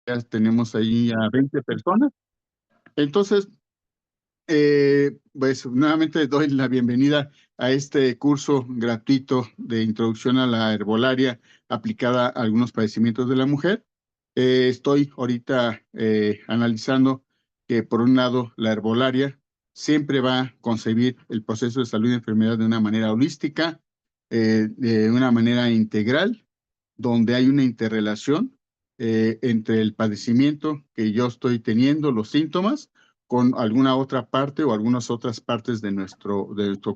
ya tenemos ahí a 20 personas. Entonces, pues nuevamente doy la bienvenida a este curso gratuito de introducción a la herbolaria aplicada a algunos padecimientos de la mujer. Estoy ahorita analizando que, por un lado, la herbolaria siempre va a concebir el proceso de salud y enfermedad de una manera holística, de una manera integral, donde hay una interrelación entre el padecimiento que yo estoy teniendo, los síntomas, con alguna otra parte o algunas otras partes de nuestro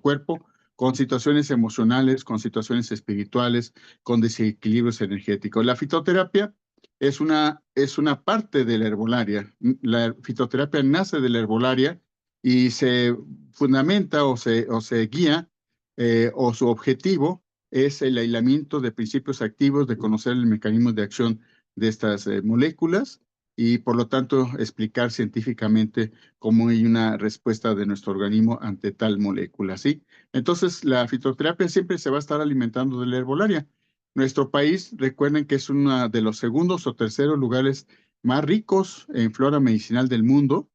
cuerpo, con situaciones emocionales, con situaciones espirituales, con desequilibrios energéticos. La fitoterapia es una parte de la herbolaria. La fitoterapia nace de la herbolaria y se fundamenta o se guía, o su objetivo es el aislamiento de principios activos, de conocer el mecanismo de acción de estas moléculas y, por lo tanto, explicar científicamente cómo hay una respuesta de nuestro organismo ante tal molécula, ¿sí? Entonces, la fitoterapia siempre se va a estar alimentando de la herbolaria. Nuestro país, recuerden que es uno de los segundos o terceros lugares más ricos en flora medicinal del mundo,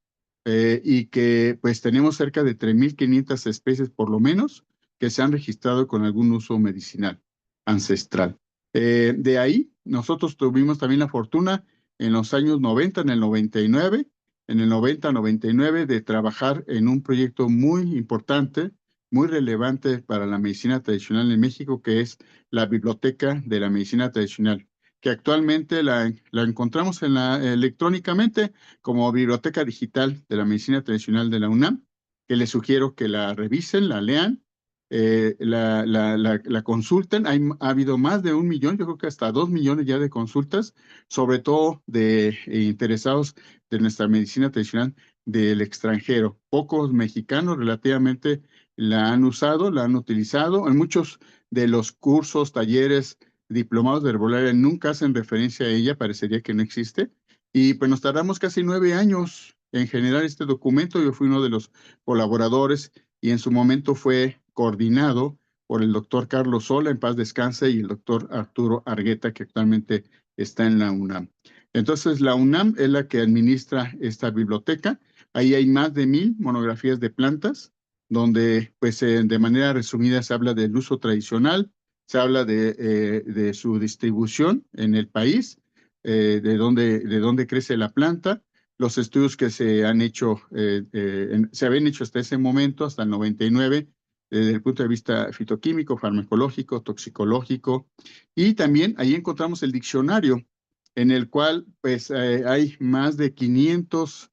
y que pues tenemos cerca de 3.500 especies por lo menos que se han registrado con algún uso medicinal ancestral. De ahí, nosotros tuvimos también la fortuna en los años 90, en el 99, en el 90-99, de trabajar en un proyecto muy importante, muy relevante para la medicina tradicional en México, que es la Biblioteca de la Medicina Tradicional, que actualmente la encontramos electrónicamente como Biblioteca Digital de la Medicina Tradicional de la UNAM, que les sugiero que la revisen, la lean, la consulten. Ha habido más de 1 millón, yo creo que hasta 2 millones ya de consultas, sobre todo de interesados de nuestra medicina tradicional del extranjero. Pocos mexicanos relativamente la han usado, la han utilizado. En muchos de los cursos, talleres, diplomados de herbolaria nunca hacen referencia a ella, parecería que no existe. Y pues nos tardamos casi 9 años en generar este documento. Yo fui uno de los colaboradores y en su momento fue coordinado por el doctor Carlos Sola, en paz descanse, y el doctor Arturo Argueta, que actualmente está en la UNAM. Entonces, la UNAM es la que administra esta biblioteca. Ahí hay más de 1,000 monografías de plantas, donde, pues, de manera resumida se habla del uso tradicional, se habla de su distribución en el país, de dónde crece la planta, los estudios que se han hecho, se habían hecho hasta ese momento, hasta el 99, desde el punto de vista fitoquímico, farmacológico, toxicológico, y también ahí encontramos el diccionario, en el cual pues hay más de 500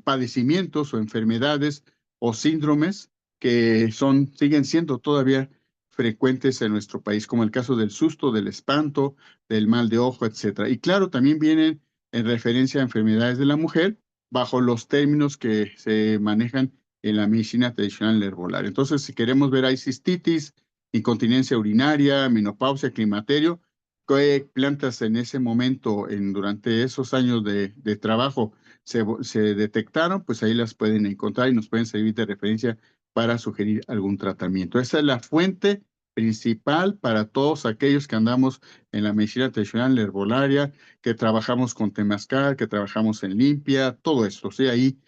padecimientos o enfermedades o síndromes que siguen siendo todavía frecuentes en nuestro país, como el caso del susto, del espanto, del mal de ojo, etcétera. Y claro, también vienen en referencia a enfermedades de la mujer bajo los términos que se manejan en la medicina tradicional herbolaria. Entonces, si queremos ver, hay cistitis, incontinencia urinaria, menopausia, climaterio, qué plantas en ese momento, durante esos años de trabajo, se detectaron, pues ahí las pueden encontrar y nos pueden servir de referencia para sugerir algún tratamiento. Esa es la fuente principal para todos aquellos que andamos en la medicina tradicional, la herbolaria, que trabajamos con temazcal, que trabajamos en limpia, todo esto. ¿Sí? Ahí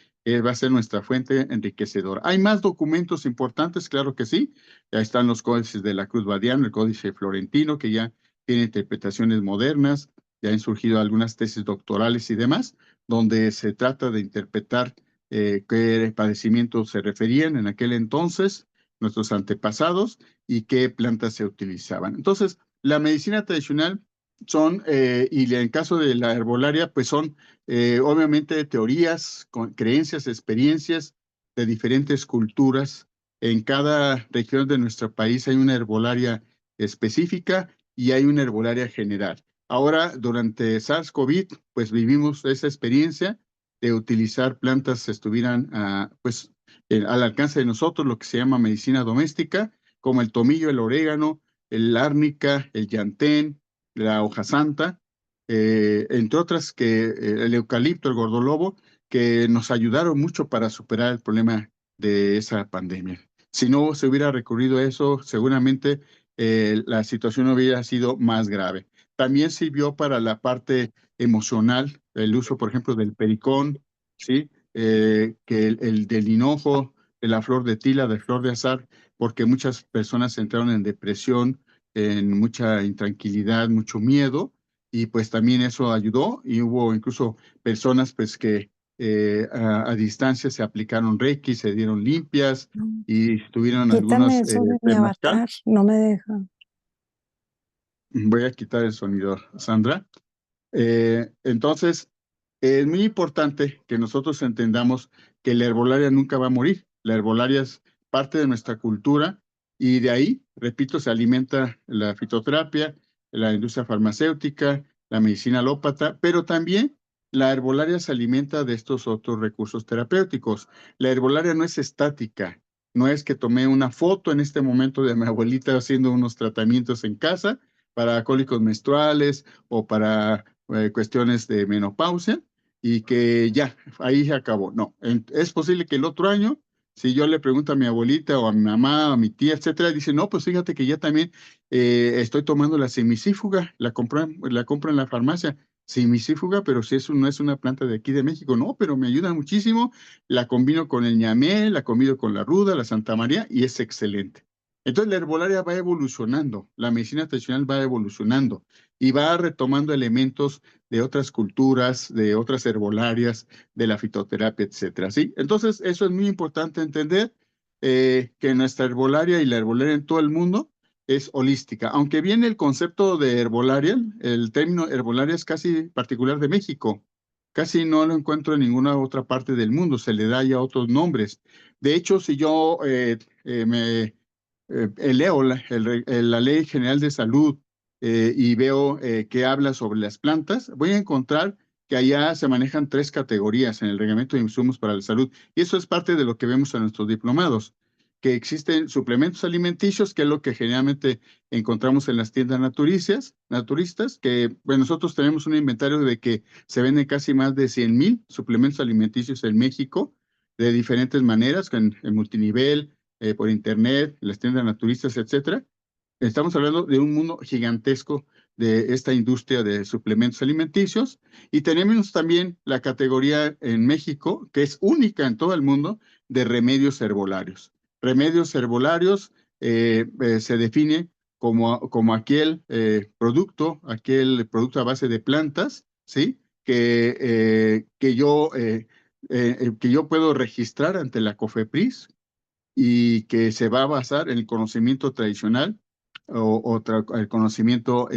va a ser nuestra fuente enriquecedora. ¿Hay más documentos importantes? Claro que sí. Ya están los códices de la Cruz Badiano, el Códice Florentino, que ya tiene interpretaciones modernas, ya han surgido algunas tesis doctorales y demás, donde se trata de interpretar qué padecimientos se referían en aquel entonces, nuestros antepasados, y qué plantas se utilizaban. Entonces, la medicina tradicional y en caso de la herbolaria, pues son obviamente teorías, creencias, experiencias de diferentes culturas. En cada región de nuestro país hay una herbolaria específica y hay una herbolaria general. Ahora, durante SARS-CoV, pues vivimos esa experiencia de utilizar plantas que estuvieran pues, al alcance de nosotros, lo que se llama medicina doméstica, como el tomillo, el orégano, el árnica, el llantén, la hoja santa, entre otras el eucalipto, el gordolobo, que nos ayudaron mucho para superar el problema de esa pandemia. Si no se hubiera recurrido a eso, seguramente la situación hubiera sido más grave. también sirvió para la parte emocional, el uso, por ejemplo, del pericón, ¿sí? Que el del hinojo, de la flor de tila, de flor de azar, porque muchas personas entraron en depresión, en mucha intranquilidad, mucho miedo, y pues también eso ayudó, y hubo incluso personas pues que a distancia se aplicaron Reiki, se dieron limpias, Mm. y tuvieron Quítame algunos eso de mi temazcal. avatar, no me deja. Voy a quitar el sonido, Sandra. Entonces, es muy importante que nosotros entendamos que la herbolaria nunca va a morir. La herbolaria es parte de nuestra cultura y de ahí, repito, se alimenta la fitoterapia, la industria farmacéutica, la medicina alópata, pero también la herbolaria se alimenta de estos otros recursos terapéuticos. La herbolaria no es estática, no es que tomé una foto en este momento de mi abuelita haciendo unos tratamientos en casa para cólicos menstruales o para cuestiones de menopausia y que ya, ahí se acabó. No, es posible que el otro año, si yo le pregunto a mi abuelita o a mi mamá o a mi tía, etcétera, dice, no, pues fíjate que ya también estoy tomando la semicífuga, la compro en la farmacia, semicífuga, pero si eso no es una planta de aquí de México, no, pero me ayuda muchísimo, la combino con el ñamé, la combino con la ruda, la Santa María y es excelente. Entonces la herbolaria va evolucionando, la medicina tradicional va evolucionando y va retomando elementos de otras culturas, de otras herbolarias, de la fitoterapia, etcétera, ¿sí? Entonces eso es muy importante entender que nuestra herbolaria y la herbolaria en todo el mundo es holística. Aunque viene el concepto de herbolaria, el término herbolaria es casi particular de México. Casi no lo encuentro en ninguna otra parte del mundo, se le da ya otros nombres. De hecho, si yo me leo la Ley General de Salud y veo que habla sobre las plantas, voy a encontrar que allá se manejan tres categorías en el reglamento de insumos para la salud. Y eso es parte de lo que vemos en nuestros diplomados, que existen suplementos alimenticios, que es lo que generalmente encontramos en las tiendas naturistas, que bueno, nosotros tenemos un inventario de que se venden casi más de 100,000 suplementos alimenticios en México, de diferentes maneras, en multinivel, por internet, las tiendas naturistas, etcétera. Estamos hablando de un mundo gigantesco de esta industria de suplementos alimenticios y tenemos también la categoría en México, que es única en todo el mundo, de remedios herbolarios. Remedios herbolarios se define como aquel producto a base de plantas, ¿sí? Que yo puedo registrar ante la COFEPRIS y que se va a basar en el conocimiento tradicional el conocimiento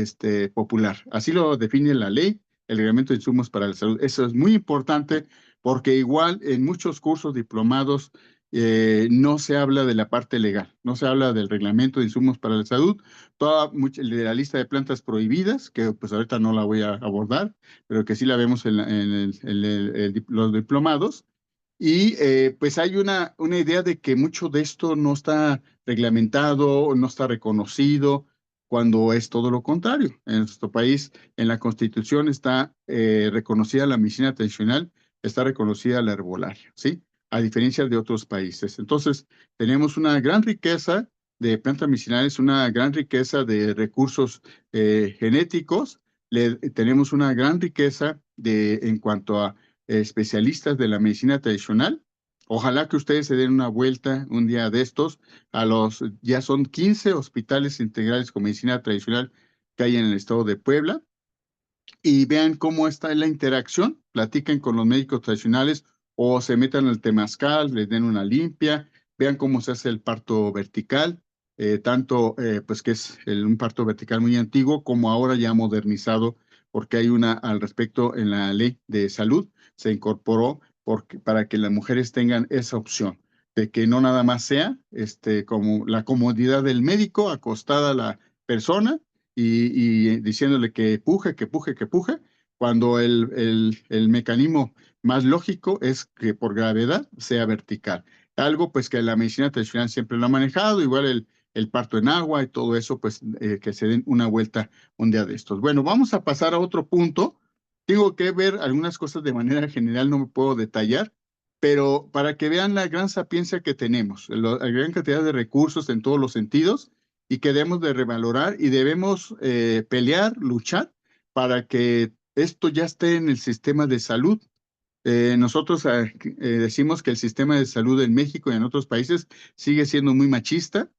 popular. Así lo define la ley, el reglamento de insumos para la salud. Eso es muy importante porque igual en muchos cursos diplomados no se habla de la parte legal, no se habla del reglamento de insumos para la salud, de la lista de plantas prohibidas, que pues ahorita no la voy a abordar, pero que sí la vemos en los diplomados. Y pues hay una idea de que mucho de esto no está reglamentado, no está reconocido, cuando es todo lo contrario. En nuestro país, en la Constitución está reconocida la medicina tradicional, está reconocida la herbolaria, ¿sí? A diferencia de otros países. Entonces, tenemos una gran riqueza de plantas medicinales, una gran riqueza de recursos genéticos, tenemos una gran riqueza en cuanto a especialistas de la medicina tradicional. Ojalá que ustedes se den una vuelta un día de estos ya son 15 hospitales integrales con medicina tradicional que hay en el estado de Puebla y vean cómo está la interacción, platiquen con los médicos tradicionales o se metan al temazcal, les den una limpia, vean cómo se hace el parto vertical, tanto pues que es un parto vertical muy antiguo como ahora ya modernizado, porque hay una al respecto en la ley de salud, se incorporó para que las mujeres tengan esa opción de que no nada más sea como la comodidad del médico acostada a la persona y diciéndole que puje, que puje, que puje, cuando el mecanismo más lógico es que por gravedad sea vertical. Algo pues que la medicina tradicional siempre lo ha manejado, igual el parto en agua y todo eso, pues que se den una vuelta un día de estos. Bueno, vamos a pasar a otro punto. Tengo que ver algunas cosas de manera general, no me puedo detallar, pero para que vean la gran sapiencia que tenemos, la gran cantidad de recursos en todos los sentidos y que debemos de revalorar y debemos pelear, luchar para que esto ya esté en el sistema de salud. Nosotros decimos que el sistema de salud en México y en otros países sigue siendo muy machista,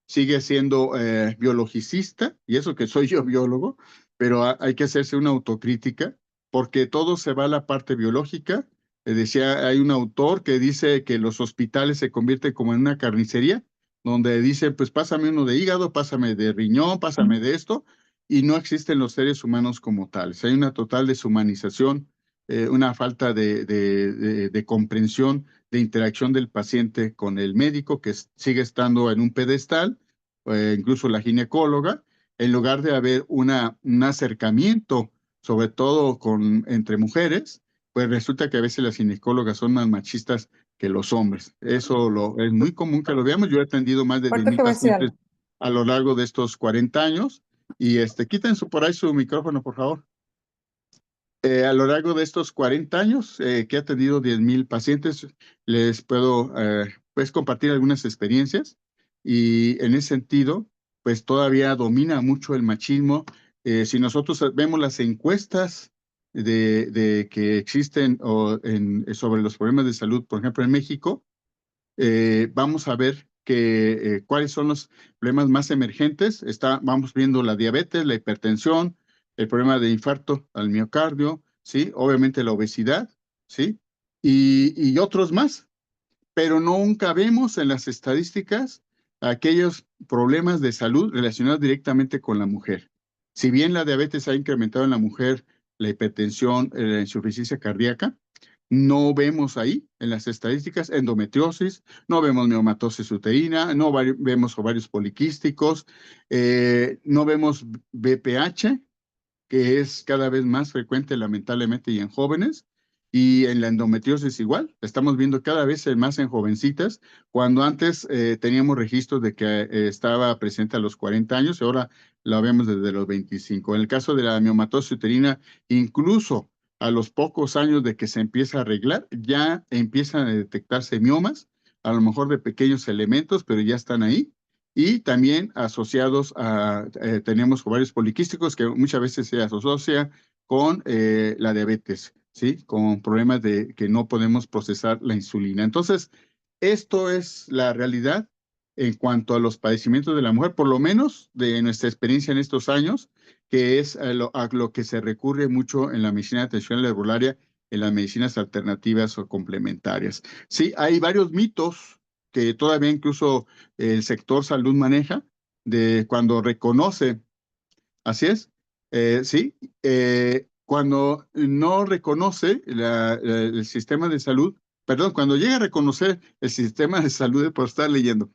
sigue siendo biologicista, y eso que soy yo biólogo, pero hay que hacerse una autocrítica porque todo se va a la parte biológica. Decía, hay un autor que dice que los hospitales se convierten como en una carnicería, donde dice, pues pásame uno de hígado, pásame de riñón, pásame de esto, y no existen los seres humanos como tales. Hay una total deshumanización, una falta de comprensión, de interacción del paciente con el médico, que sigue estando en un pedestal, incluso la ginecóloga, en lugar de haber un acercamiento, sobre todo entre mujeres, pues resulta que a veces las ginecólogas son más machistas que los hombres. Eso es muy común que lo veamos. Yo he atendido más de 10 Ahorita mil te voy a decir pacientes algo. a lo largo de estos 40 años. Y quiten por ahí su micrófono, por favor. A lo largo de estos 40 años que he atendido 10,000 pacientes, les puedo pues compartir algunas experiencias y en ese sentido, pues todavía domina mucho el machismo. Si nosotros vemos las encuestas de que existen sobre los problemas de salud, por ejemplo, en México, vamos a ver cuáles son los problemas más emergentes. Vamos viendo la diabetes, la hipertensión, el problema de infarto al miocardio, ¿sí? Obviamente la obesidad, ¿sí? Y otros más, pero nunca vemos en las estadísticas aquellos problemas de salud relacionados directamente con la mujer. Si bien la diabetes ha incrementado en la mujer, la hipertensión, la insuficiencia cardíaca, no vemos ahí en las estadísticas endometriosis, no vemos neumatosis uterina, no vemos ovarios poliquísticos, no vemos BPH, que es cada vez más frecuente lamentablemente y en jóvenes, y en la endometriosis igual, estamos viendo cada vez más en jovencitas, cuando antes teníamos registros de que estaba presente a los 40 años y ahora la vemos desde los 25. En el caso de la miomatosis uterina, incluso a los pocos años de que se empieza a arreglar, ya empiezan a detectarse miomas, a lo mejor de pequeños elementos, pero ya están ahí. Y también asociados tenemos ovarios poliquísticos que muchas veces se asocia con la diabetes, ¿sí? Con problemas de que no podemos procesar la insulina. Entonces, esto es la realidad en cuanto a los padecimientos de la mujer, por lo menos de nuestra experiencia en estos años, que es a lo que se recurre mucho en la medicina tradicional herbolaria, en las medicinas alternativas o complementarias. Sí, hay varios mitos que todavía incluso el sector salud maneja, de cuando reconoce, así es, sí, cuando no reconoce el sistema de salud, perdón, cuando llega a reconocer el sistema de salud, por estar leyendo,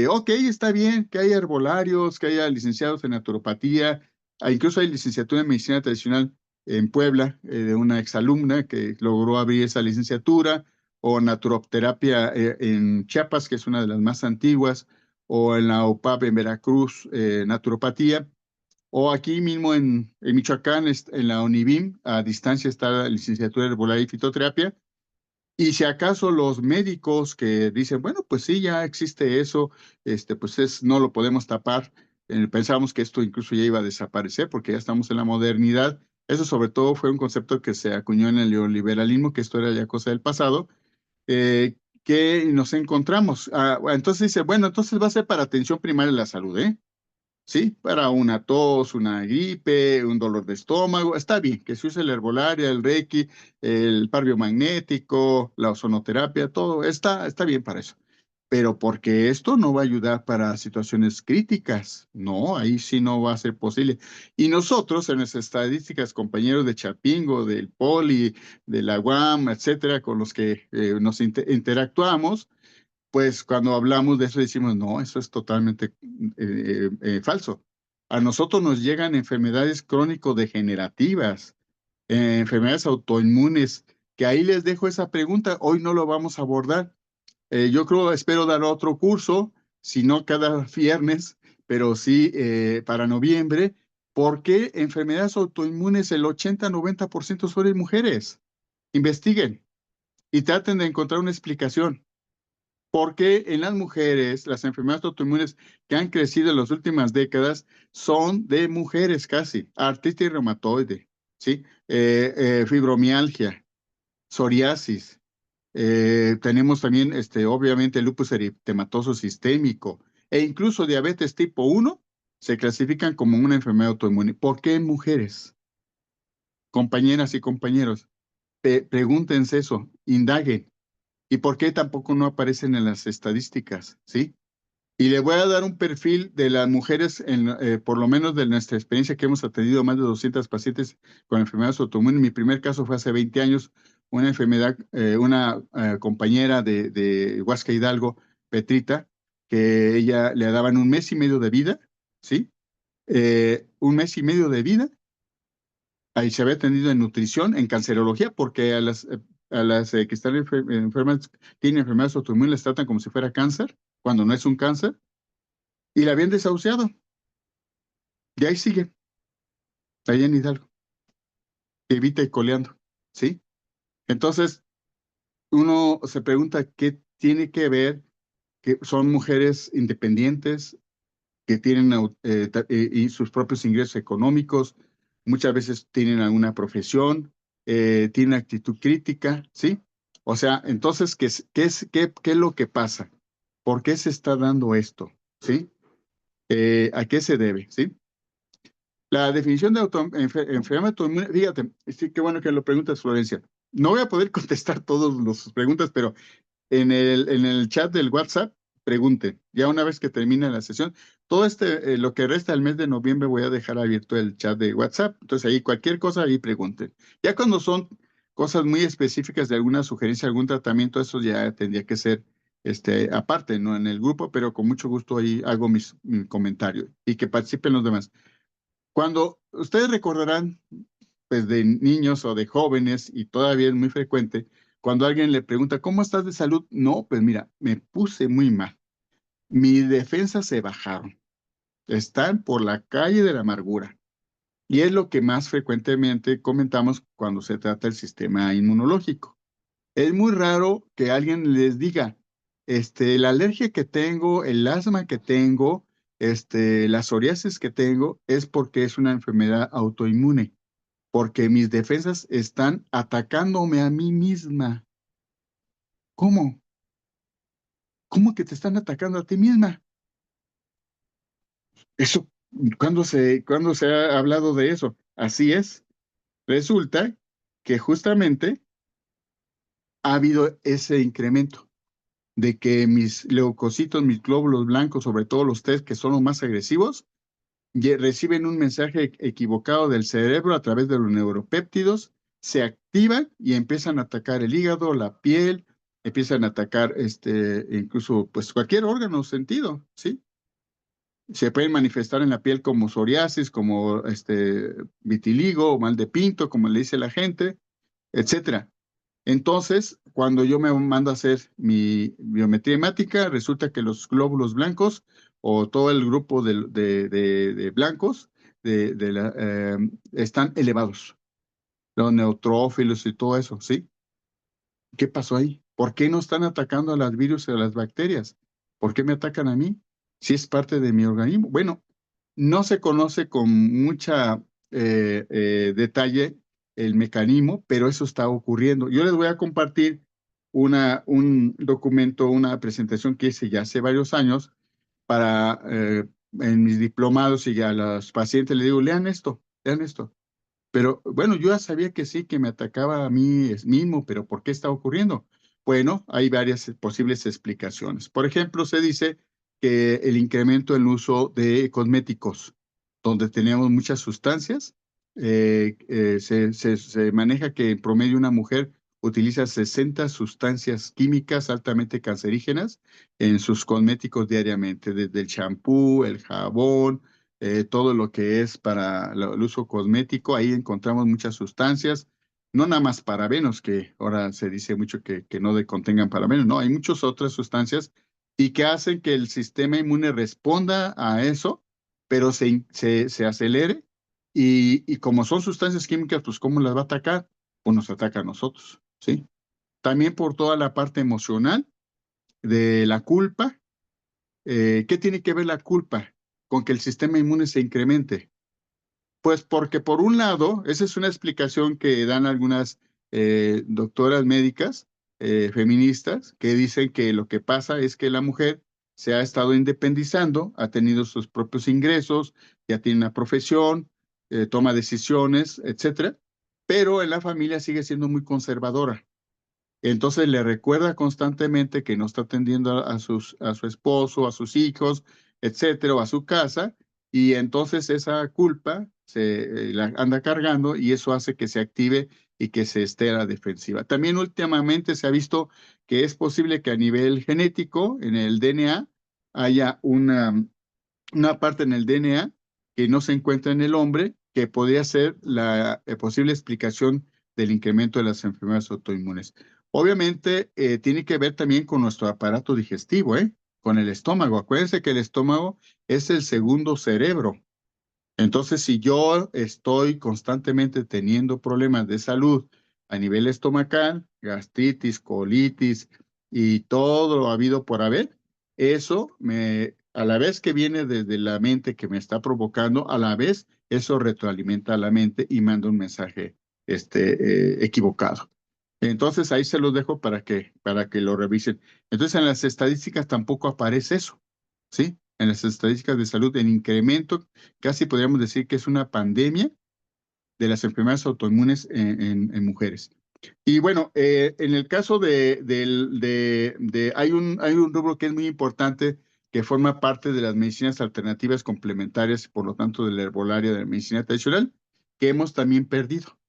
ok, está bien que haya herbolarios, que haya licenciados en naturopatía, incluso hay licenciatura en medicina tradicional en Puebla, de una exalumna que logró abrir esa licenciatura, o naturoterapia en Chiapas, que es una de las más antiguas, o en la UPAP en Veracruz, naturopatía, o aquí mismo en Michoacán, en la UNIVIM, a distancia está la licenciatura en herbolaria y fitoterapia. Y si acaso los médicos que dicen, bueno, pues sí, ya existe eso, pues no lo podemos tapar. Pensamos que esto incluso ya iba a desaparecer porque ya estamos en la modernidad. Eso sobre todo fue un concepto que se acuñó en el neoliberalismo, que esto era ya cosa del pasado, eh, que nos encontramos. Entonces dice, bueno, entonces va a ser para atención primaria de la salud, ¿eh? Sí, para una tos, una gripe, un dolor de estómago, está bien que se use la herbolaria, el reiki, el par biomagnético, la ozonoterapia, todo está bien para eso. Pero porque esto no va a ayudar para situaciones críticas, no, ahí sí no va a ser posible. Y nosotros en nuestras estadísticas, compañeros de Chapingo, del Poli, de la UAM, etcétera, con los que nos interactuamos, pues cuando hablamos de eso decimos, no, eso es totalmente falso. A nosotros nos llegan enfermedades crónico-degenerativas, enfermedades autoinmunes, que ahí les dejo esa pregunta, hoy no lo vamos a abordar. Yo creo, espero dar otro curso, si no cada viernes, pero sí para noviembre, porque enfermedades autoinmunes el 80-90% son en mujeres. Investiguen y traten de encontrar una explicación. Porque en las mujeres, las enfermedades autoinmunes que han crecido en las últimas décadas son de mujeres casi. Artritis reumatoide, ¿sí? Fibromialgia, psoriasis. Tenemos también, obviamente, el lupus eritematoso sistémico e incluso diabetes tipo 1 se clasifican como una enfermedad autoinmune. ¿Por qué en mujeres? Compañeras y compañeros, pregúntense eso, indaguen. ¿Y por qué tampoco no aparecen en las estadísticas? ¿Sí? Y le voy a dar un perfil de las mujeres, por lo menos de nuestra experiencia que hemos atendido más de 200 pacientes con enfermedades autoinmunes. Mi primer caso fue hace 20 años, una enfermedad, una compañera de Huasca Hidalgo, Petrita, que ella le daban 1 mes y medio de vida, ¿sí? 1 mes y medio de vida. Ahí se había atendido en nutrición, en cancerología, porque a las que están enfermas, tienen enfermedades autoinmunes, las tratan como si fuera cáncer, cuando no es un cáncer, y la habían desahuciado. Y ahí sigue, allá en Hidalgo, evita y coleando, ¿sí? Entonces, uno se pregunta qué tiene que ver que son mujeres independientes, que tienen y sus propios ingresos económicos, muchas veces tienen alguna profesión, tienen actitud crítica, ¿sí? O sea, entonces, ¿qué es lo que pasa? ¿Por qué se está dando esto? ¿Sí? ¿A qué se debe? ¿Sí? La definición de enfermedad autoinmune, fíjate, sí, qué bueno que lo preguntas, Florencia. No voy a poder contestar todas las preguntas, pero en el chat del WhatsApp, pregunten. Ya una vez que termine la sesión, todo lo que resta del mes de noviembre voy a dejar abierto el chat de WhatsApp. Entonces ahí cualquier cosa, ahí pregunten. Ya cuando son cosas muy específicas de alguna sugerencia, algún tratamiento, eso ya tendría que ser aparte, no en el grupo, pero con mucho gusto ahí hago mi comentario y que participen los demás. Cuando ustedes recordarán, pues de niños o de jóvenes, y todavía es muy frecuente, cuando alguien le pregunta, ¿cómo estás de salud? No, pues mira, me puse muy mal. Mis defensas se bajaron. Están por la calle de la amargura. Y es lo que más frecuentemente comentamos cuando se trata del sistema inmunológico. Es muy raro que alguien les diga, la alergia que tengo, el asma que tengo, la psoriasis que tengo, es porque es una enfermedad autoinmune, porque mis defensas están atacándome a mí misma. ¿Cómo? ¿Cómo que te están atacando a ti misma? Eso, ¿cuándo se ha hablado de eso? Así es. Resulta que justamente ha habido ese incremento de que mis leucocitos, mis glóbulos blancos, sobre todo los T que son los más agresivos, reciben un mensaje equivocado del cerebro a través de los neuropéptidos, se activan y empiezan a atacar el hígado, la piel, empiezan a atacar incluso pues cualquier órgano o sentido, ¿sí? Se pueden manifestar en la piel como psoriasis, como vitiligo o mal de pinto, como le dice la gente, etcétera. Entonces, cuando yo me mando a hacer mi biometría hemática, resulta que los glóbulos blancos o todo el grupo de blancos están elevados, los neutrófilos y todo eso, ¿sí? ¿Qué pasó ahí? ¿Por qué no están atacando a los virus y a las bacterias? ¿Por qué me atacan a mí? Si es parte de mi organismo. Bueno, no se conoce con mucha detalle el mecanismo, pero eso está ocurriendo. Yo les voy a compartir un documento, una presentación que hice ya hace varios años para en mis diplomados, y a los pacientes les digo, lean esto, lean esto. Pero bueno, yo ya sabía que sí, que me atacaba a mí mismo, pero ¿por qué está ocurriendo? Bueno, hay varias posibles explicaciones. Por ejemplo, se dice que el incremento en el uso de cosméticos, donde tenemos muchas sustancias, se maneja que en promedio una mujer utiliza 60 sustancias químicas altamente cancerígenas en sus cosméticos diariamente, desde el champú, el jabón, todo lo que es para el uso cosmético. Ahí encontramos muchas sustancias, no nada más parabenos, que ahora se dice mucho que no contengan parabenos, no, hay muchas otras sustancias y que hacen que el sistema inmune responda a eso, pero se acelere y como son sustancias químicas, pues ¿cómo las va a atacar? Pues nos ataca a nosotros, ¿sí? También por toda la parte emocional, de la culpa. ¿Qué tiene que ver la culpa con que el sistema inmune se incremente? Pues porque por un lado, esa es una explicación que dan algunas doctoras médicas feministas que dicen que lo que pasa es que la mujer se ha estado independizando, ha tenido sus propios ingresos, ya tiene una profesión, toma decisiones, etcétera, pero en la familia sigue siendo muy conservadora. Entonces le recuerda constantemente que no está atendiendo a su esposo, a sus hijos, etcétera, o a su casa, y entonces esa culpa se la anda cargando y eso hace que se active y que se esté a la defensiva. También últimamente se ha visto que es posible que a nivel genético, en el DNA, haya una parte en el DNA que no se encuentra en el hombre, que podría ser la posible explicación del incremento de las enfermedades autoinmunes. Obviamente, tiene que ver también con nuestro aparato digestivo, con el estómago. Acuérdense que el estómago es el segundo cerebro. Entonces, si yo estoy constantemente teniendo problemas de salud a nivel estomacal, gastritis, colitis y todo lo habido por haber, eso a la vez que viene desde la mente que me está provocando, a la vez eso retroalimenta a la mente y manda un mensaje equivocado. Entonces ahí se los dejo para que lo revisen. Entonces en las estadísticas tampoco aparece eso, ¿sí? En las estadísticas de salud, el incremento, casi podríamos decir que es una pandemia de las enfermedades autoinmunes en mujeres. Y bueno, en el caso hay un rubro que es muy importante que forma parte de las medicinas alternativas complementarias y por lo tanto del herbolario de la medicina tradicional, que hemos también perdido,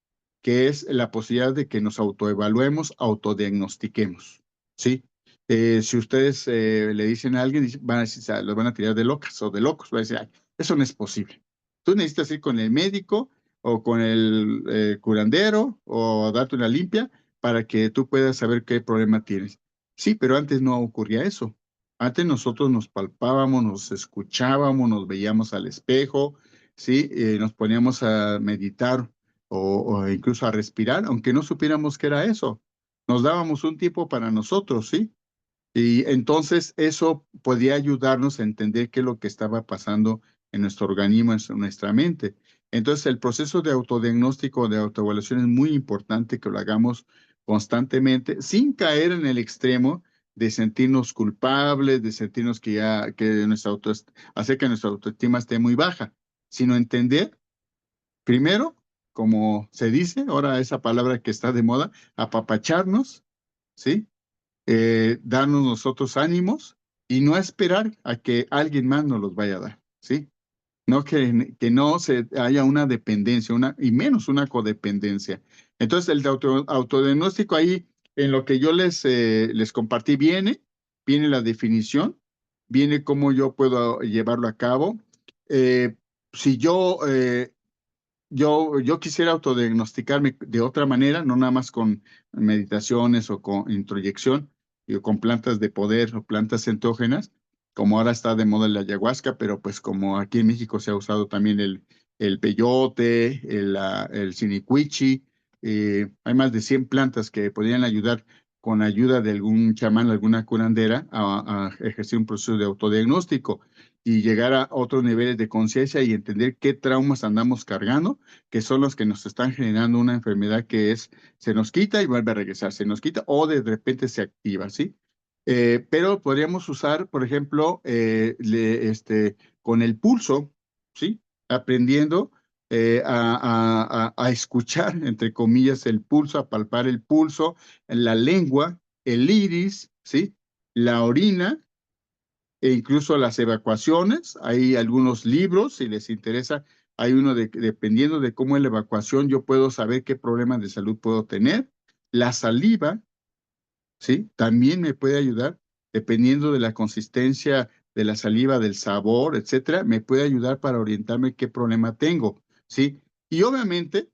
que es la posibilidad de que nos autoevaluemos, autodiagnostiquemos, ¿sí? Si ustedes le dicen a alguien, van a decir, los van a tirar de locas o de locos, van a decir, "Ay, eso no es posible. Tú necesitas ir con el médico o con el curandero o darte una limpia para que tú puedas saber qué problema tienes." Sí, pero antes no ocurría eso. Antes nosotros nos palpábamos, nos escuchábamos, nos veíamos al espejo, ¿sí? Nos poníamos a meditar o incluso a respirar, aunque no supiéramos qué era eso. Nos dábamos un tiempo para nosotros, ¿sí? Y entonces eso podía ayudarnos a entender qué es lo que estaba pasando en nuestro organismo, en nuestra mente. Entonces el proceso de autodiagnóstico, de autoevaluación es muy importante que lo hagamos constantemente, sin caer en el extremo de sentirnos culpables, de sentirnos hacer que nuestra autoestima esté muy baja, sino entender. Primero, como se dice, ahora esa palabra que está de moda, apapacharnos, ¿sí? Darnos nosotros ánimos y no esperar a que alguien más nos los vaya a dar, ¿sí? No que no se haya una dependencia, y menos una codependencia. Entonces, el autodiagnóstico ahí, en lo que yo les compartí, viene la definición, viene cómo yo puedo llevarlo a cabo. Eh, si yo quisiera autodiagnosticarme de otra manera, no nada más con meditaciones o con introyección, o con plantas de poder o plantas enteógenas, como ahora está de moda la ayahuasca, pero pues como aquí en México se ha usado también el peyote, el sinicuichi, hay más de 100 plantas que podrían ayudar con ayuda de algún chamán, alguna curandera, a ejercer un proceso de autodiagnóstico y llegar a otros niveles de conciencia y entender qué traumas andamos cargando, que son los que nos están generando una enfermedad se nos quita y vuelve a regresar, se nos quita o de repente se activa, ¿sí? Pero podríamos usar, por ejemplo, con el pulso, ¿sí? Aprendiendo a escuchar, entre comillas, el pulso, a palpar el pulso, la lengua, el iris, ¿sí? La orina, e incluso las evacuaciones. Hay algunos libros, si les interesa, hay uno dependiendo de cómo es la evacuación, yo puedo saber qué problemas de salud puedo tener. La saliva, ¿sí? También me puede ayudar, dependiendo de la consistencia de la saliva, del sabor, etcétera, me puede ayudar para orientarme qué problema tengo, ¿sí? Y obviamente,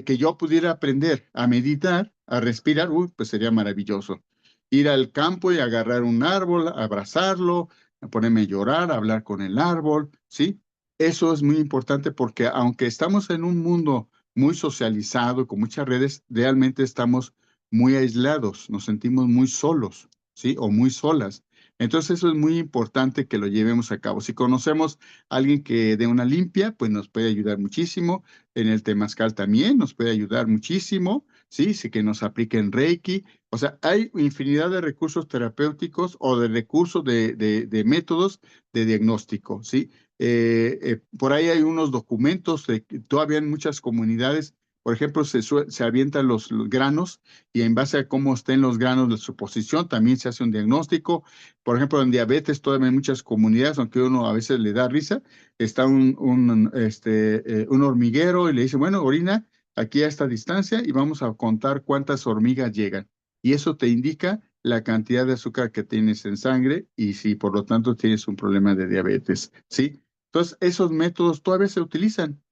que yo pudiera aprender a meditar, a respirar, pues sería maravilloso. Ir al campo y agarrar un árbol, abrazarlo, a ponerme a llorar, a hablar con el árbol, ¿sí? Eso es muy importante porque aunque estamos en un mundo muy socializado, con muchas redes, realmente estamos muy aislados, nos sentimos muy solos, ¿sí? O muy solas. Entonces eso es muy importante que lo llevemos a cabo. Si conocemos a alguien que dé una limpia, pues nos puede ayudar muchísimo. En el temazcal también nos puede ayudar muchísimo, ¿sí? Sí, que nos apliquen Reiki. O sea, hay infinidad de recursos terapéuticos o de recursos de métodos de diagnóstico, ¿sí? Por ahí hay unos documentos de que todavía en muchas comunidades, por ejemplo, se avientan los granos y en base a cómo estén los granos de su posición, también se hace un diagnóstico. Por ejemplo, en diabetes, todavía en muchas comunidades, aunque uno a veces le da risa, está un hormiguero y le dice, bueno, orina aquí a esta distancia y vamos a contar cuántas hormigas llegan. Y eso te indica la cantidad de azúcar que tienes en sangre y si por lo tanto tienes un problema de diabetes, ¿sí? Entonces, esos métodos todavía se utilizan,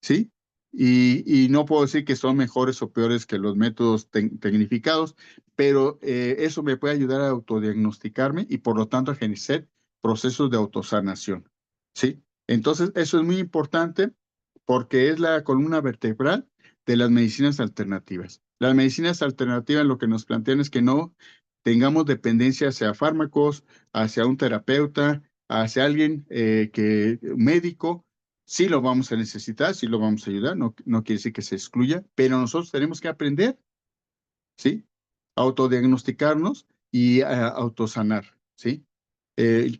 ¿sí? Y no puedo decir que son mejores o peores que los métodos tecnificados, pero eso me puede ayudar a autodiagnosticarme y por lo tanto a generar procesos de autosanación, ¿sí? Entonces, eso es muy importante porque es la columna vertebral de las medicinas alternativas. Las medicinas alternativas lo que nos plantean es que no tengamos dependencia hacia fármacos, hacia un terapeuta, hacia alguien médico. Sí lo vamos a necesitar, sí lo vamos a ayudar, no quiere decir que se excluya, pero nosotros tenemos que aprender, ¿sí? Autodiagnosticarnos y autosanar, ¿sí?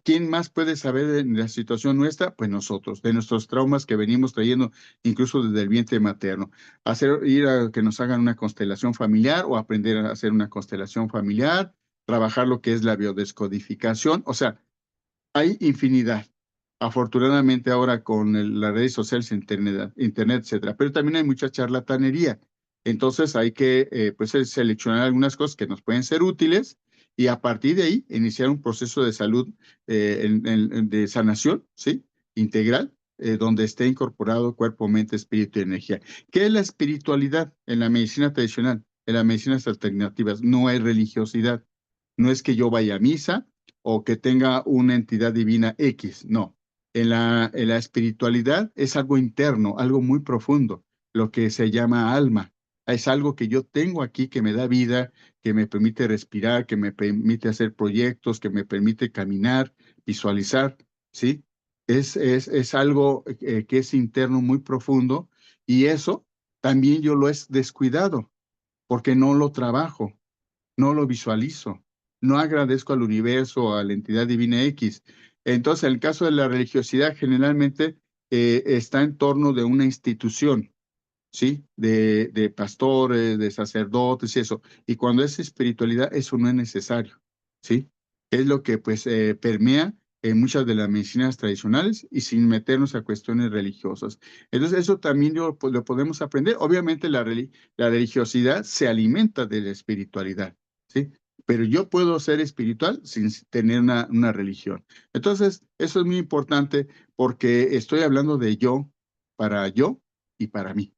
¿Quién más puede saber de la situación nuestra? Pues nosotros, de nuestros traumas que venimos trayendo incluso desde el vientre materno. Ir a que nos hagan una constelación familiar o aprender a hacer una constelación familiar, trabajar lo que es la biodescodificación, o sea, hay infinidad. Afortunadamente ahora con las redes sociales, internet, etcétera, pero también hay mucha charlatanería. Entonces hay que pues, seleccionar algunas cosas que nos pueden ser útiles y a partir de ahí iniciar un proceso de salud, de sanación, ¿sí? Integral, donde esté incorporado cuerpo, mente, espíritu y energía. ¿Qué es la espiritualidad en la medicina tradicional? En las medicinas alternativas no hay religiosidad. No es que yo vaya a misa o que tenga una entidad divina X, no. En la espiritualidad es algo interno, algo muy profundo, lo que se llama alma. Es algo que yo tengo aquí que me da vida, que me permite respirar, que me permite hacer proyectos, que me permite caminar, visualizar, ¿sí? Es algo que es interno muy profundo y eso también yo lo he descuidado porque no lo trabajo, no lo visualizo, no agradezco al universo, a la entidad divina X. Entonces, en el caso de la religiosidad, generalmente está en torno de una institución, ¿sí? De pastores, de sacerdotes y eso. Y cuando es espiritualidad, eso no es necesario, ¿sí? Es lo que pues permea en muchas de las medicinas tradicionales y sin meternos a cuestiones religiosas. Entonces, eso también lo podemos aprender. Obviamente, la religiosidad se alimenta de la espiritualidad, ¿sí? Pero yo puedo ser espiritual sin tener una religión. Entonces, eso es muy importante porque estoy hablando de yo y para mí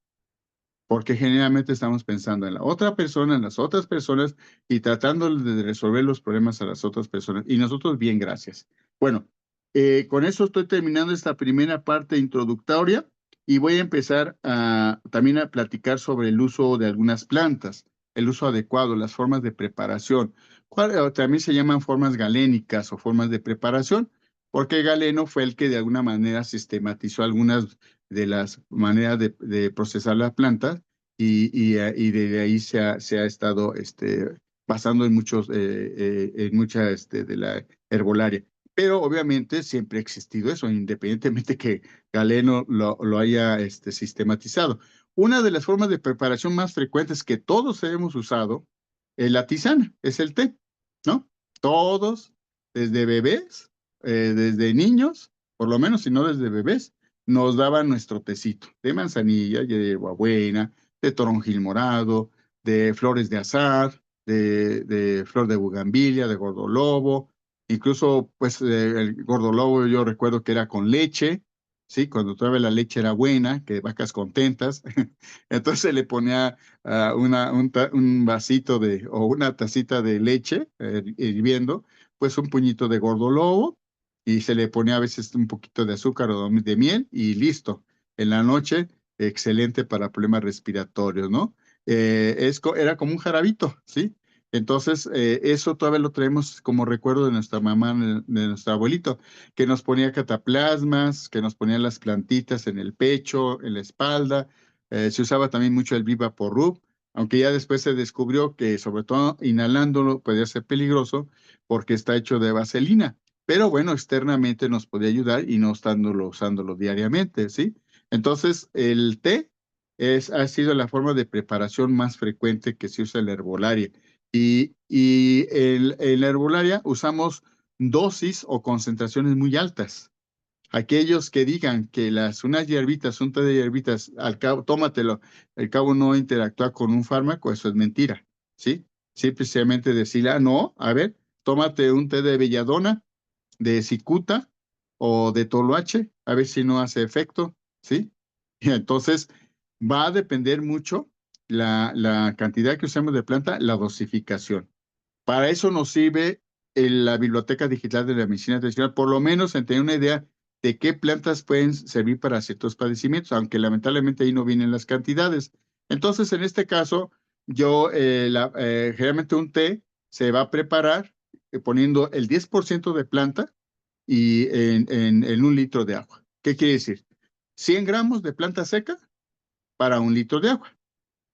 porque generalmente estamos pensando en la otra persona, en las otras personas y tratando de resolver los problemas a las otras personas. Y nosotros, bien, gracias. Bueno, con eso estoy terminando esta primera parte introductoria y voy a empezar también a platicar sobre el uso de algunas plantas, el uso adecuado, las formas de preparación. También se llaman formas galénicas o formas de preparación, porque Galeno fue el que de alguna manera sistematizó algunas de las maneras de procesar la planta y de ahí se ha estado basando en en mucha de la herbolaria. Pero obviamente siempre ha existido eso, independientemente que Galeno lo haya sistematizado. Una de las formas de preparación más frecuentes que todos hemos usado es la tisana, es el té, ¿no? Todos, desde bebés, desde niños, por lo menos si no desde bebés, nos daban nuestro tecito de manzanilla, de hierbabuena, de toronjil morado, de flores de azahar, de flor de bugambilia, de gordolobo, incluso pues el gordolobo yo recuerdo que era con leche, ¿sí? Cuando todavía la leche era buena, que vacas contentas, entonces le ponía un vasito o una tacita de leche hirviendo, pues un puñito de gordolobo y se le ponía a veces un poquito de azúcar o de miel y listo. En la noche, excelente para problemas respiratorios, ¿no? Era como un jarabito, ¿sí? Entonces, eso todavía lo traemos como recuerdo de nuestra mamá, de nuestro abuelito, que nos ponía cataplasmas, que nos ponía las plantitas en el pecho, en la espalda. Se usaba también mucho el Vivaporrub, aunque ya después se descubrió que sobre todo inhalándolo podía ser peligroso porque está hecho de vaselina. Pero bueno, externamente nos podía ayudar y no usándolo diariamente, ¿sí? Entonces, el té ha sido la forma de preparación más frecuente que se usa en la herbolaria. Y en la herbolaria usamos dosis o concentraciones muy altas. Aquellos que digan que unas hierbitas, un té de hierbitas, al cabo, tómatelo, al cabo no interactúa con un fármaco, eso es mentira, ¿sí? Simplemente decir, no, a ver, tómate un té de belladona, de cicuta o de toloache, a ver si no hace efecto, ¿sí? Y entonces va a depender mucho la cantidad que usemos de planta, la dosificación. Para eso nos sirve la Biblioteca Digital de la Medicina Tradicional, por lo menos en tener una idea de qué plantas pueden servir para ciertos padecimientos, aunque lamentablemente ahí no vienen las cantidades. Entonces, en este caso, generalmente un té se va a preparar poniendo el 10% de planta y en 1 litro de agua. ¿Qué quiere decir? 100 gramos de planta seca para 1 litro de agua.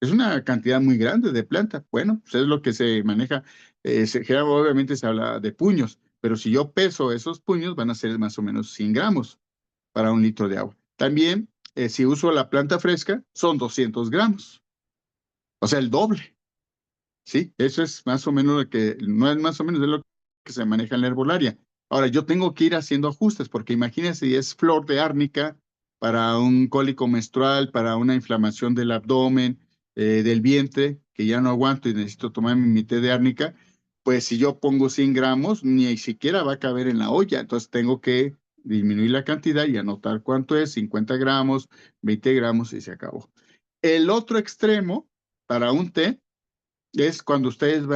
Es una cantidad muy grande de planta. Bueno, pues es lo que se maneja. Obviamente se habla de puños, pero si yo peso esos puños, van a ser más o menos 100 gramos para 1 litro de agua. También, si uso la planta fresca, son 200 gramos, o sea, el doble. Sí, eso es más o menos no es más o menos de lo que se maneja en la herbolaria. Ahora, yo tengo que ir haciendo ajustes, porque imagínense si es flor de árnica para un cólico menstrual, para una inflamación del abdomen, del vientre, que ya no aguanto y necesito tomar mi té de árnica, pues si yo pongo 100 gramos, ni siquiera va a caber en la olla. Entonces tengo que disminuir la cantidad y anotar cuánto es, 50 gramos, 20 gramos y se acabó. El otro extremo para un té es cuando ustedes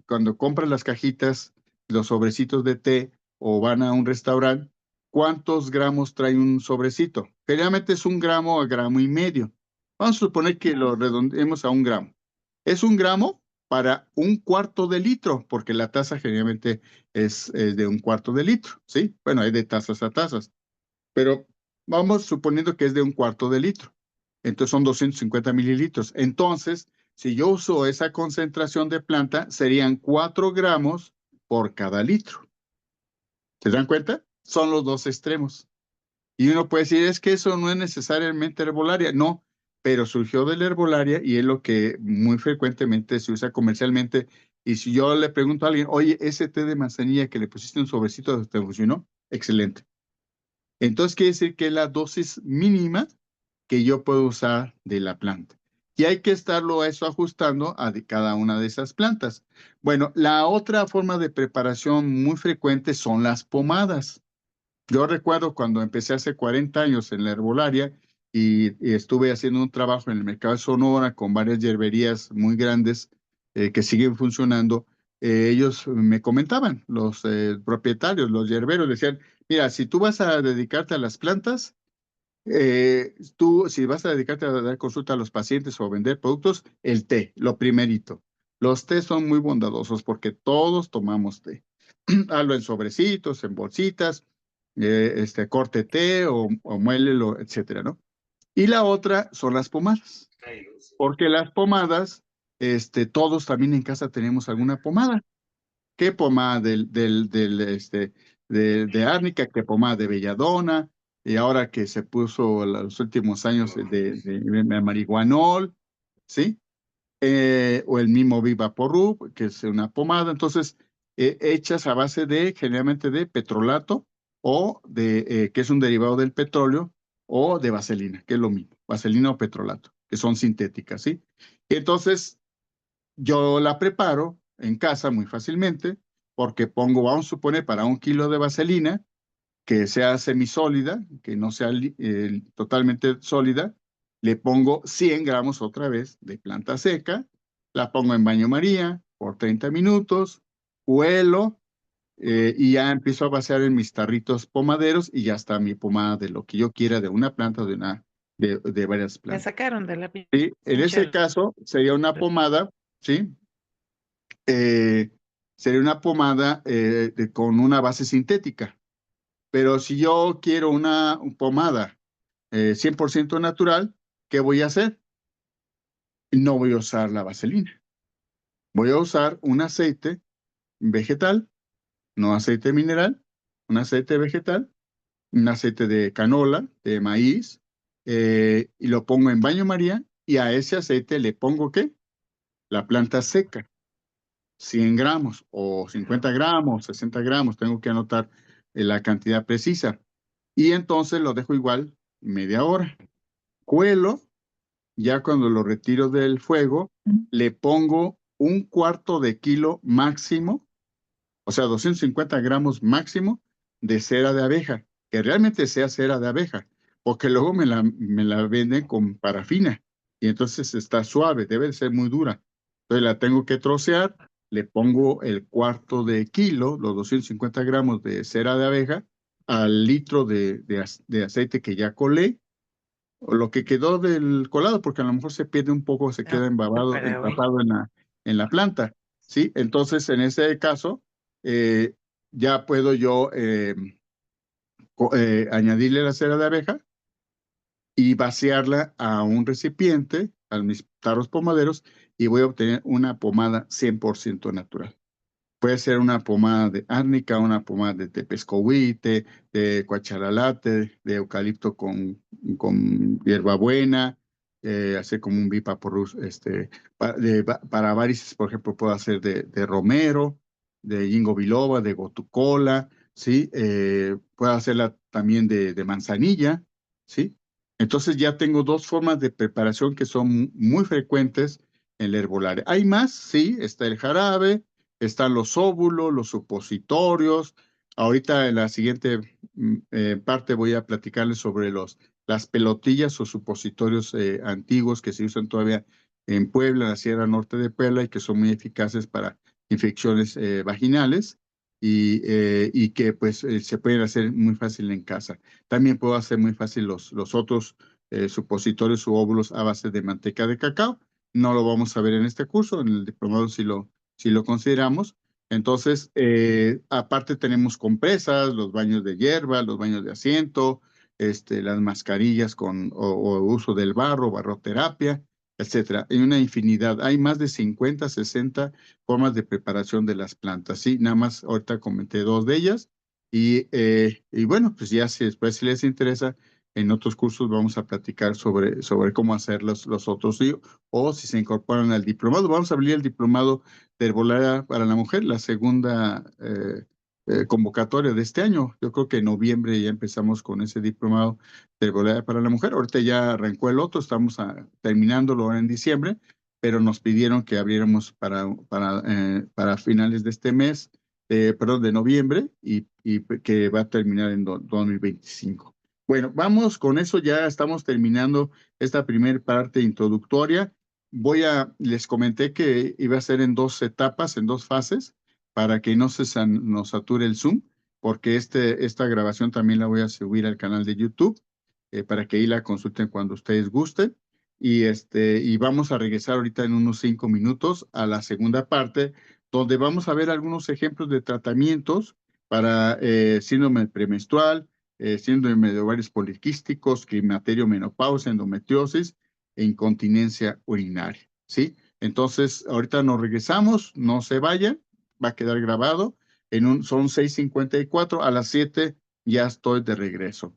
cuando compran las cajitas, los sobrecitos de té o van a un restaurante, ¿cuántos gramos trae un sobrecito? Generalmente es 1 gramo a 1,5 gramos. Vamos a suponer que lo redondeemos a 1 gramo. Es 1 gramo para 1/4 de litro, porque la taza generalmente es de 1/4 de litro, ¿sí? Bueno, hay de tazas a tazas, pero vamos suponiendo que es de 1/4 de litro. Entonces son 250 mililitros. Entonces, si yo uso esa concentración de planta, serían 4 gramos por cada litro. ¿Se dan cuenta? Son los dos extremos. Y uno puede decir, es que eso no es necesariamente herbolaria. No, pero surgió de la herbolaria y es lo que muy frecuentemente se usa comercialmente. Y si yo le pregunto a alguien, oye, ese té de manzanilla que le pusiste un sobrecito, ¿te funcionó? Excelente. Entonces quiere decir que es la dosis mínima que yo puedo usar de la planta. Y hay que estarlo a eso ajustando a cada una de esas plantas. Bueno, la otra forma de preparación muy frecuente son las pomadas. Yo recuerdo cuando empecé hace 40 años en la herbolaria y estuve haciendo un trabajo en el mercado de Sonora con varias hierberías muy grandes que siguen funcionando. Ellos me comentaban, los propietarios, los hierberos, decían, mira, si tú vas a dedicarte a las plantas, si vas a dedicarte a dar consulta a los pacientes o vender productos, el té, lo primerito. Los tés son muy bondadosos porque todos tomamos té. Hazlo en sobrecitos, en bolsitas, corte té o muélelo, etcétera, ¿no? Y la otra son las pomadas, porque las pomadas, todos también en casa tenemos alguna pomada. ¿Qué pomada de árnica? ¿Qué pomada de belladona? Y ahora que se puso los últimos años de marihuanol, ¿sí? O el mismo Vivaporrub, que es una pomada. Entonces, hechas a base generalmente de petrolato que es un derivado del petróleo, o de vaselina, que es lo mismo, vaselina o petrolato, que son sintéticas, ¿sí? Entonces, yo la preparo en casa muy fácilmente porque vamos a suponer, para 1 kilo de vaselina, que sea semisólida, que no sea totalmente sólida, le pongo 100 gramos otra vez de planta seca, la pongo en baño María por 30 minutos, huelo y ya empiezo a vaciar en mis tarritos pomaderos y ya está mi pomada de lo que yo quiera, de una planta o de varias Me plantas. sacaron de la ¿Sí? En ese pinche. caso sería una pomada, ¿sí? sería una pomada con una base sintética. Pero si yo quiero una pomada 100% natural, ¿qué voy a hacer? No voy a usar la vaselina. Voy a usar un aceite vegetal, no aceite mineral, un aceite vegetal, un aceite de canola, de maíz, y lo pongo en baño María, y a ese aceite le pongo ¿qué? La planta seca, 100 gramos o 50 gramos, 60 gramos, tengo que anotar la cantidad precisa. Y entonces lo dejo igual media hora. Cuelo, ya cuando lo retiro del fuego, le pongo un cuarto de kilo máximo, o sea, 250 gramos máximo de cera de abeja, que realmente sea cera de abeja, porque luego me la venden con parafina y entonces está suave, debe de ser muy dura. Entonces la tengo que trocear, le pongo el cuarto de kilo, los 250 gramos de cera de abeja, al litro de aceite que ya colé, o lo que quedó del colado, porque a lo mejor se pierde un poco, se queda empapado en la planta, ¿sí? Entonces, en ese caso, ya puedo yo añadirle la cera de abeja y vaciarla a un recipiente, a mis tarros pomaderos, y voy a obtener una pomada 100% natural. Puede ser una pomada de árnica, una pomada de tepescohuite, de cuacharalate, de eucalipto con hierbabuena, hacer como un bipaporus, para varices, por ejemplo, puedo hacer de romero, de ginkgo biloba, de gotucola, ¿sí? Puedo hacerla también de manzanilla, ¿sí? Entonces ya tengo dos formas de preparación que son muy frecuentes en la herbolaria. Hay más, sí, está el jarabe, están los óvulos, los supositorios. Ahorita en la siguiente parte voy a platicarles sobre las pelotillas o supositorios antiguos que se usan todavía en Puebla, en la Sierra Norte de Puebla, y que son muy eficaces para infecciones vaginales y que pues se pueden hacer muy fácil en casa. También puedo hacer muy fácil los otros supositorios u óvulos a base de manteca de cacao. No lo vamos a ver en este curso, en el diplomado si lo consideramos. Entonces, aparte tenemos compresas, los baños de hierba, los baños de asiento, las mascarillas o uso del barroterapia, etcétera. Hay una infinidad. Hay más de 50, 60 formas de preparación de las plantas. Sí, nada más ahorita comenté dos de ellas. Y bueno, pues ya si después si les interesa, en otros cursos vamos a platicar sobre cómo hacer los otros, ¿sí? O si se incorporan al diplomado. Vamos a abrir el diplomado de herbolaria para la mujer, la segunda convocatoria de este año. Yo creo que en noviembre ya empezamos con ese diplomado de herbolaria para la mujer. Ahorita ya arrancó el otro, estamos terminándolo ahora en diciembre, pero nos pidieron que abriéramos para finales de este mes, perdón, de noviembre, y que va a terminar en 2025. Bueno, vamos con eso, ya estamos terminando esta primera parte introductoria. Les comenté que iba a ser en dos etapas, en dos fases, para que no nos sature el Zoom, porque esta grabación también la voy a subir al canal de YouTube, para que ahí la consulten cuando ustedes gusten. Y vamos a regresar ahorita en unos 5 minutos a la segunda parte, donde vamos a ver algunos ejemplos de tratamientos para síndrome premenstrual, síndrome de ovarios poliquísticos, climaterio, menopausia, endometriosis e incontinencia urinaria, ¿sí? Entonces, ahorita nos regresamos, no se vayan, va a quedar grabado. Son 6:54, a las 7 ya estoy de regreso.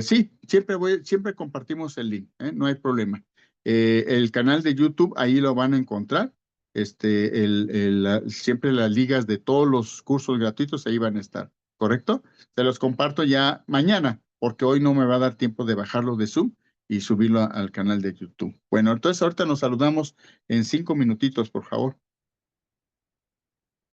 Sí, siempre compartimos el link, no hay problema. El canal de YouTube, ahí lo van a encontrar. Siempre las ligas de todos los cursos gratuitos ahí van a estar, ¿correcto? Se los comparto ya mañana, porque hoy no me va a dar tiempo de bajarlo de Zoom y subirlo al canal de YouTube. Bueno, entonces ahorita nos saludamos en 5 minutitos, por favor.